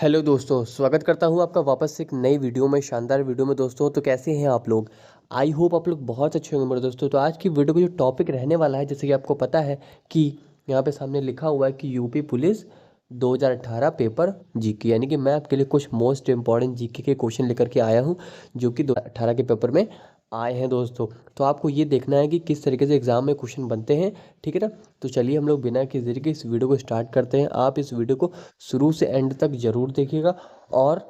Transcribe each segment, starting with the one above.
Hello दोस्तों, स्वागत करता हूँ आपका वापस से एक नई वीडियो में, शानदार वीडियो में। दोस्तों तो कैसे हैं आप लोग? आई होप आप लोग बहुत अच्छे होंगे मेरे दोस्तों। तो आज की वीडियो का जो टॉपिक रहने वाला है, जैसे कि आपको पता है कि यहाँ पे सामने लिखा हुआ है कि यूपी पुलिस 2018 पेपर जीके, यानी कि मैं आपके लिए कुछ मोस्ट इंपॉर्टेंट जीके के क्वेश्चन लेकर के आया हूँ जो कि 2018 के पेपर में आए हैं दोस्तों। तो आपको ये देखना है कि किस तरीके से एग्जाम में क्वेश्चन बनते हैं, ठीक है ना। तो चलिए हम लोग बिना किसी तरीके इस वीडियो को स्टार्ट करते हैं। आप इस वीडियो को शुरू से एंड तक जरूर देखिएगा और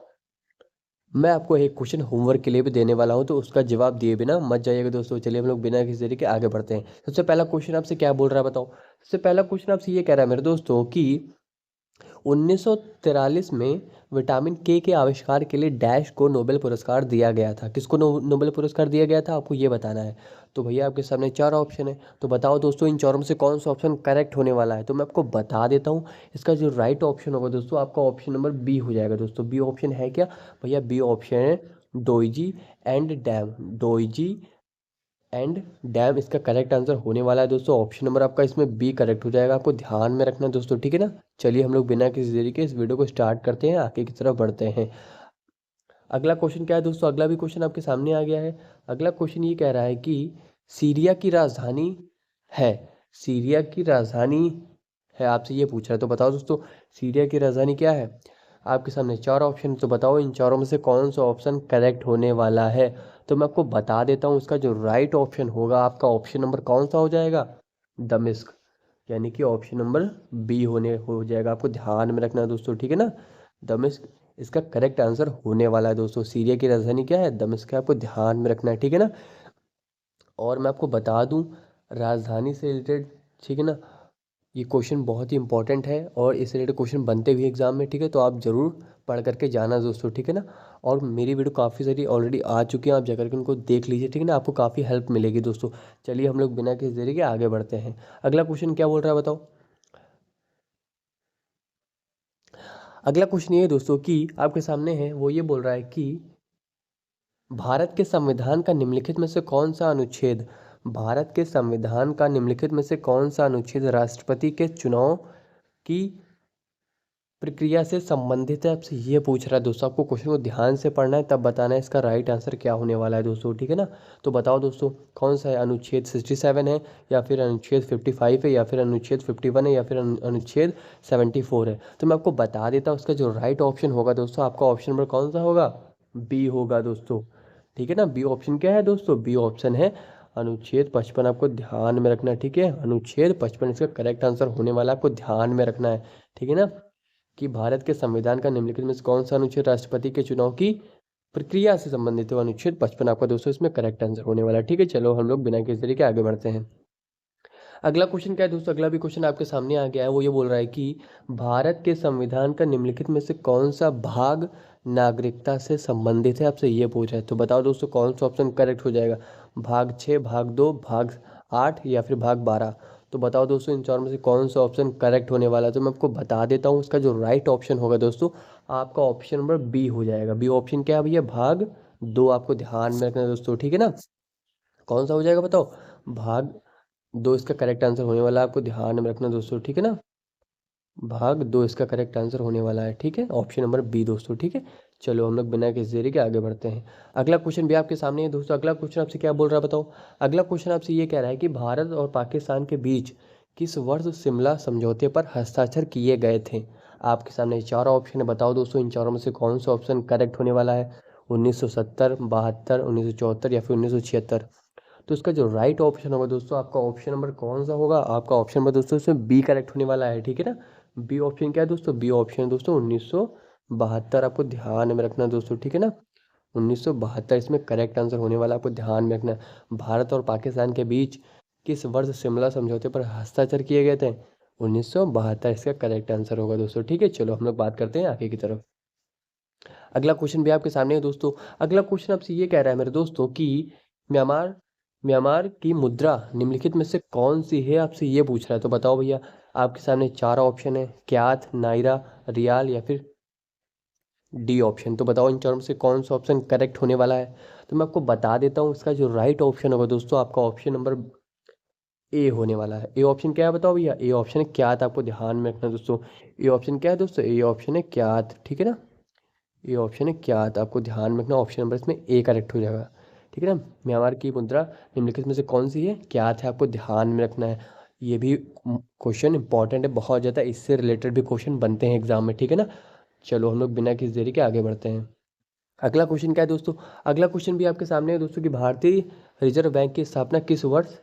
मैं आपको एक क्वेश्चन होमवर्क के लिए भी देने वाला हूं, तो उसका जवाब दिए बिना मत जाइएगा दोस्तों। चलिए हम लोग बिना किसी तरीके आगे बढ़ते हैं। सबसे पहला क्वेश्चन आपसे क्या बोल रहा है बताओ। सबसे पहला क्वेश्चन आपसे ये कह रहा है मेरे दोस्तों कि 1943 में विटामिन के आविष्कार के लिए डैश को नोबेल पुरस्कार दिया गया था। किसको नोबेल पुरस्कार दिया गया था, आपको ये बताना है। तो भैया आपके सामने चार ऑप्शन है, तो बताओ दोस्तों इन चारों में से कौन सा ऑप्शन करेक्ट होने वाला है। तो मैं आपको बता देता हूँ। इसका जो राइट ऑप्शन होगा दोस्तों, आपका ऑप्शन नंबर बी हो जाएगा दोस्तों। बी ऑप्शन है क्या भैया? बी ऑप्शन है डोइजी एंड डैम। डोइजी एंड डैम इसका करेक्ट आंसर होने वाला है दोस्तों। ऑप्शन नंबर आपका इसमें बी करेक्ट हो जाएगा, आपको ध्यान में रखना है दोस्तों, ठीक है ना। चलिए हम लोग बिना किसी देरी के इस वीडियो को स्टार्ट करते हैं, आगे की तरफ बढ़ते हैं। अगला क्वेश्चन क्या है दोस्तों? अगला भी क्वेश्चन आपके सामने आ गया है। अगला क्वेश्चन ये कह रहा है कि सीरिया की राजधानी है। सीरिया की राजधानी है, आपसे ये पूछ रहा है। तो बताओ दोस्तों सीरिया की राजधानी क्या है। आपके सामने चार ऑप्शन, तो बताओ इन चारों में से कौन सा ऑप्शन करेक्ट होने वाला है। तो मैं आपको बता देता हूँ, इसका जो राइट ऑप्शन होगा आपका ऑप्शन नंबर कौन सा हो जाएगा? दमिश्क, यानी कि ऑप्शन नंबर बी होने हो जाएगा। आपको ध्यान में रखना है दोस्तों, ठीक है ना। दमिश्क इसका करेक्ट आंसर होने वाला है दोस्तों। सीरिया की राजधानी क्या है? दमिश्क है, आपको ध्यान में रखना है, ठीक है ना। और मैं आपको बता दूं राजधानी से रिलेटेड, ठीक है ना, ये क्वेश्चन बहुत ही इंपॉर्टेंट है और इससे रिलेटेड क्वेश्चन बनते भी एग्जाम में, ठीक है। तो आप जरूर पढ़ करके जाना दोस्तों, ठीक है ना। और मेरी वीडियो काफ़ी सारी ऑलरेडी आ चुकी हैं, आप जाकर के उनको देख लीजिए, ठीक है ना। आपको काफ़ी हेल्प मिलेगी दोस्तों। चलिए हम लोग बिना किसी देरी के आगे बढ़ते हैं। अगला क्वेश्चन क्या बोल रहा है बताओ। अगला क्वेश्चन ये है दोस्तों कि आपके सामने है, वो ये बोल रहा है कि भारत के संविधान का निम्नलिखित में से कौन सा अनुच्छेद, भारत के संविधान का निम्नलिखित में से कौन सा अनुच्छेद राष्ट्रपति के चुनाव की प्रक्रिया से संबंधित है। आपसे ये पूछ रहा है दोस्तों। आपको क्वेश्चन को ध्यान से पढ़ना है, तब बताना है इसका राइट आंसर क्या होने वाला है दोस्तों, ठीक है ना। तो बताओ दोस्तों कौन सा है? अनुच्छेद 67 है, या फिर अनुच्छेद 55 है, या फिर अनुच्छेद 51 है, या फिर अनुच्छेद 74 है। तो मैं आपको बता देता हूँ, उसका जो राइट ऑप्शन होगा दोस्तों, आपका ऑप्शन नंबर कौन सा होगा? बी होगा दोस्तों, ठीक है ना। बी ऑप्शन क्या है दोस्तों? बी ऑप्शन है अनुच्छेद 55। आपको ध्यान में रखना है, ठीक है। अनुच्छेद 55 इसका करेक्ट आंसर होने वाला है, आपको ध्यान में रखना है, ठीक है ना। कि भारत के संविधान का निम्नलिखित में से कौन सा अनुच्छेद राष्ट्रपति के चुनाव की प्रक्रिया से संबंधित है? अनुच्छेद 55 आपका दोस्तों इसमें करेक्ट आंसर होने वाला है, ठीक है। चलो हम लोग बिना किसी तरीके आगे बढ़ते हैं। अगला क्वेश्चन क्या है दोस्तों? अगला भी क्वेश्चन आपके सामने आ गया है। वो ये बोल रहा है कि भारत के संविधान का निम्नलिखित में से कौन सा भाग नागरिकता से संबंधित है। आपसे ये पूछ रहा है। तो बताओ दोस्तों कौन सा ऑप्शन करेक्ट हो जाएगा? भाग 6, भाग 2, भाग 8, या फिर भाग 12। तो बताओ दोस्तों इन चारों में से कौन सा ऑप्शन करेक्ट होने वाला है। तो मैं आपको बता देता हूँ, इसका जो राइट ऑप्शन होगा दोस्तों, आपका ऑप्शन नंबर बी हो जाएगा। बी ऑप्शन क्या है भैया? भाग 2। आपको ध्यान में रखना है दोस्तों, ठीक है ना। कौन सा हो जाएगा बताओ? भाग 2 इसका करेक्ट आंसर होने वाला है, आपको ध्यान में रखना दोस्तों, ठीक है ना। भाग 2 इसका करेक्ट आंसर होने वाला है, ठीक है। ऑप्शन नंबर बी दोस्तों, ठीक है। चलो हम लोग बिना किसी देरी के आगे बढ़ते हैं। अगला क्वेश्चन भी आपके सामने है दोस्तों। अगला क्वेश्चन आपसे क्या बोल रहा है बताओ। अगला क्वेश्चन आपसे ये कह रहा है कि भारत और पाकिस्तान के बीच किस वर्ष शिमला समझौते पर हस्ताक्षर किए गए थे। आपके सामने चार ऑप्शन है, बताओ दोस्तों इन चारों में से कौन सा ऑप्शन करेक्ट होने वाला है? 1970, 72, 1974, या फिर 1976। तो इसका जो राइट ऑप्शन होगा दोस्तों, आपका ऑप्शन नंबर कौन सा होगा? आपका ऑप्शन नंबर दोस्तों इसमें बी करेक्ट होने वाला है, ठीक है ना। बी ऑप्शन क्या है दोस्तों? बी ऑप्शन दोस्तों 1972। आपको ध्यान में रखना दोस्तों, ठीक है ना। 1972 इसमें करेक्ट आंसर होने वाला, आपको ध्यान में रखना। भारत और पाकिस्तान के बीच किस वर्ष शिमला समझौते पर हस्ताक्षर किए गए थे? 1972 इसका करेक्ट आंसर होगा दोस्तों, ठीक है। चलो हम लोग बात करते हैं आगे की तरफ। अगला क्वेश्चन भी आपके सामने है दोस्तों। अगला क्वेश्चन आपसे ये कह रहा है मेरे दोस्तों कि म्यांमार म्यांमार की मुद्रा निम्नलिखित में से कौन सी है। आपसे ये पूछ रहा है। तो बताओ भैया, आपके सामने चार ऑप्शन है, क्यात, नायरा, रियाल, या फिर डी ऑप्शन। तो बताओ इन चारों में से कौन सा ऑप्शन करेक्ट होने वाला है। तो मैं आपको बता देता हूँ, इसका जो राइट ऑप्शन होगा दोस्तों, आपका ऑप्शन नंबर ए होने वाला है। ए ऑप्शन क्या है बताओ भैया? ए ऑप्शन है क्यात। आपको ध्यान में रखना दोस्तों, ए ऑप्शन क्या है दोस्तों? ए ऑप्शन है क्यात, ठीक है ना। ये ऑप्शन है क्यात, आपको ध्यान में रखना। ऑप्शन नंबर इसमें ए करेक्ट हो जाएगा, ठीक है ना। म्यांमार की मुद्रा निम्नलिखित में से कौन सी है? क्यात है, आपको ध्यान में रखना है। ये भी क्वेश्चन इंपॉर्टेंट है बहुत ज़्यादा, इससे रिलेटेड भी क्वेश्चन बनते हैं एग्जाम में, ठीक है ना। चलो हम लोग बिना किसी देरी के आगे बढ़ते हैं। अगला क्वेश्चन क्या है दोस्तों? अगला क्वेश्चन भी आपके सामने है दोस्तों कि भारतीय रिजर्व बैंक की स्थापना किस वर्ष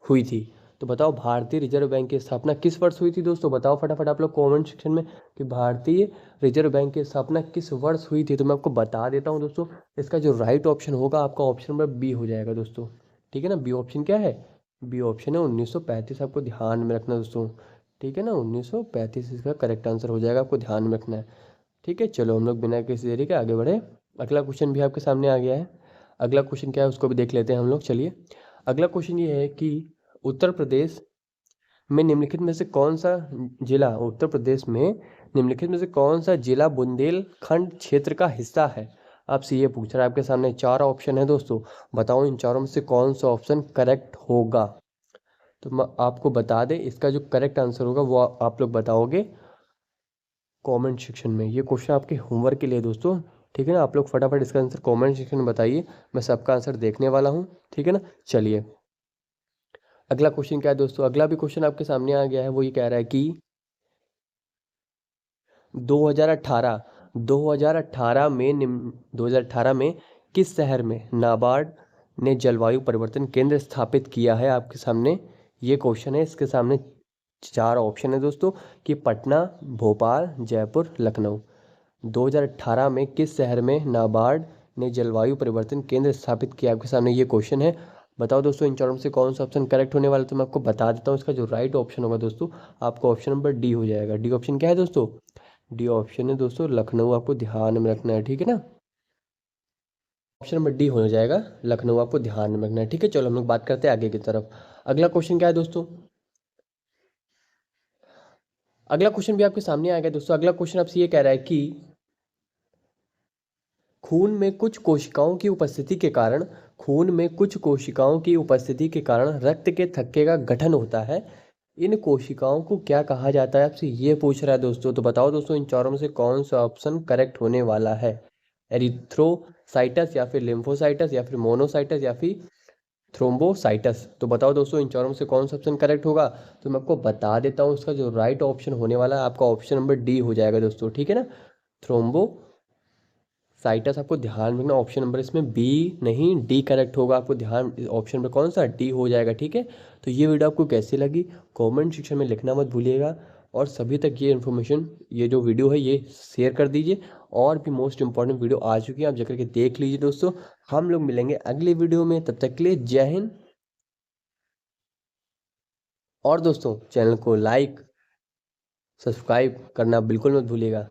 हुई थी? तो बताओ भारतीय रिजर्व बैंक की स्थापना किस वर्ष हुई थी दोस्तों? बताओ फटाफट आप लोग कमेंट सेक्शन में कि भारतीय रिजर्व बैंक की स्थापना किस वर्ष हुई थी। तो मैं आपको बता देता हूँ दोस्तों, इसका जो राइट ऑप्शन होगा आपका ऑप्शन नंबर बी हो जाएगा दोस्तों, ठीक है ना। बी ऑप्शन क्या है? बी ऑप्शन है 1935, आपको ध्यान में रखना दोस्तों, ठीक है ना। 1935 इसका करेक्ट आंसर हो जाएगा, आपको ध्यान में रखना है, ठीक है। चलो हम लोग बिना किसी देरी के आगे बढ़े। अगला क्वेश्चन भी आपके सामने आ गया है। अगला क्वेश्चन क्या है उसको भी देख लेते हैं हम लोग, चलिए। अगला क्वेश्चन ये है कि उत्तर प्रदेश में निम्नलिखित में से कौन सा जिला, उत्तर प्रदेश में निम्नलिखित में से कौन सा जिला बुंदेलखंड क्षेत्र का हिस्सा है? आपसे ये पूछ रहा है, आपके सामने चार ऑप्शन है दोस्तों, बताओ इन चारों में से कौन सा ऑप्शन करेक्ट होगा। तो मैं आपको बता दें, इसका जो करेक्ट आंसर होगा वो आप लोग बताओगे कमेंट सेक्शन में। ये क्वेश्चन आपके होमवर्क के लिए दोस्तों, ठीक है ना। आप लोग फटाफट इसका आंसर कमेंट सेक्शन में बताइए, मैं सबका आंसर देखने वाला हूँ, ठीक है ना। चलिए अगला क्वेश्चन क्या है दोस्तों? अगला भी क्वेश्चन आपके सामने आ गया है, वो ये कह रहा है कि 2018 2018 में 2018 में किस शहर में नाबार्ड ने जलवायु परिवर्तन केंद्र स्थापित किया है? आपके सामने ये क्वेश्चन है, इसके सामने चार ऑप्शन है दोस्तों कि पटना, भोपाल, जयपुर, लखनऊ। 2018 में किस शहर में नाबार्ड ने जलवायु परिवर्तन केंद्र स्थापित किया? आपके सामने ये क्वेश्चन है, बताओ दोस्तों इन चारों में से कौन सा ऑप्शन करेक्ट होने वाला है। तो मैं आपको बता देता हूँ, इसका जो राइट ऑप्शन होगा दोस्तों आपको ऑप्शन नंबर डी हो जाएगा। डी ऑप्शन क्या है दोस्तों? डी ऑप्शन है दोस्तों लखनऊ, आपको ध्यान में रखना है, ठीक है ना। ऑप्शन नंबर डी हो जाएगा लखनऊ, आपको ध्यान में रखना है, ठीक है। चलो हम लोग बात करते हैं आगे की तरफ। अगला क्वेश्चन क्या है दोस्तों? अगला क्वेश्चन भी आपके सामने आ गया दोस्तों। अगला क्वेश्चन आपसे ये कह रहा है कि खून में कुछ कोशिकाओं की उपस्थिति के कारण खून में कुछ कोशिकाओं की उपस्थिति के कारण रक्त के थक्के का गठन होता है। इन कोशिकाओं को क्या कहा जाता है? आपसे ये पूछ रहा है दोस्तों। तो बताओ दोस्तों इन चारों में से कौन सा ऑप्शन करेक्ट होने वाला है? एरिथ्रोसाइटस या फिर लिम्फोसाइटस या फिर मोनोसाइटस या फिर थ्रोम्बोसाइटस। तो बताओ दोस्तों इन चारों में से कौन सा ऑप्शन करेक्ट होगा। तो मैं आपको बता देता हूँ, इसका जो राइट ऑप्शन होने वाला है आपका ऑप्शन नंबर डी हो जाएगा दोस्तों, ठीक है ना। थ्रोम्बो साइटस, आपको ध्यान रखना। ऑप्शन नंबर इसमें बी नहीं डी करेक्ट होगा, आपको ध्यान, ऑप्शन नंबर कौन सा? डी हो जाएगा, ठीक है। तो ये वीडियो आपको कैसी लगी कमेंट सेक्शन में लिखना मत भूलिएगा, और सभी तक ये इन्फॉर्मेशन, ये जो वीडियो है ये शेयर कर दीजिए। और भी मोस्ट इंपॉर्टेंट वीडियो आ चुकी है, आप जाकर के देख लीजिए दोस्तों। हम लोग मिलेंगे अगली वीडियो में, तब तक के लिए जय हिंद। और दोस्तों चैनल को लाइक सब्सक्राइब करना बिल्कुल मत भूलिएगा।